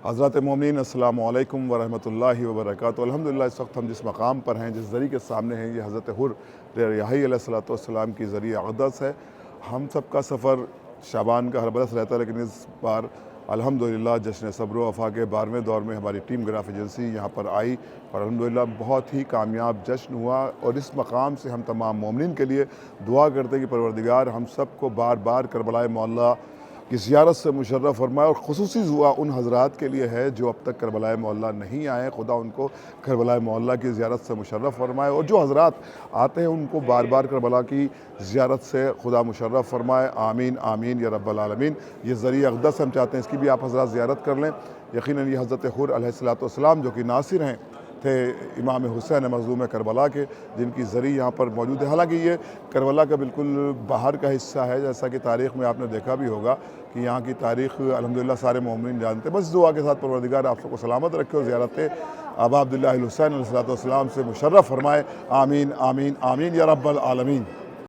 حضرات مومنین السلام علیکم ورحمۃ اللہ وبرکاتہ۔ الحمدللہ اس وقت ہم جس مقام پر ہیں، جس ذریعے کے سامنے ہیں، یہ حضرت حر ریاحی علیہ السلام کی ذریعہ اقدس ہے۔ ہم سب کا سفر شعبان کا ہر برس رہتا ہے، لیکن اس بار الحمدللہ جشن صبر و وفا کے 12ویں دور میں ہماری ٹیم گراف ایجنسی یہاں پر آئی اور الحمدللہ بہت ہی کامیاب جشن ہوا۔ اور اس مقام سے ہم تمام مومنین کے لیے دعا کرتے ہیں کہ پروردگار ہم سب کو بار بار کربلائے معلیٰ کی زیارت سے مشرف فرمائے، اور خصوصی دعا ان حضرات کے لیے ہے جو اب تک کربلائے معلیٰ نہیں آئے، خدا ان کو کربلائے معلیٰ کی زیارت سے مشرف فرمائے، اور جو حضرات آتے ہیں ان کو بار بار کربلا کی زیارت سے خدا مشرف فرمائے۔ آمین آمین یا رب العالمین۔ یہ ذریعہ اقدس ہم چاہتے ہیں اس کی بھی آپ حضرات زیارت کر لیں۔ یقیناً یہ حضرت حر علیہ السلام جو کہ ناصر ہیں تھے امام حسین مظلوم کربلا کے، جن کی ذریعہ یہاں پر موجود ہے۔ حالانکہ یہ کربلا کا بالکل باہر کا حصہ ہے، جیسا کہ تاریخ میں آپ نے دیکھا بھی ہوگا کہ یہاں کی تاریخ الحمدللہ سارے مومنین جانتے ہیں۔ بس دعا کے ساتھ پروردگار آپ سب کو سلامت رکھے اور زیارت آبا عبداللہ الحسین علیہ السلام سے مشرف فرمائے۔ آمین آمین آمین یا رب العالمین۔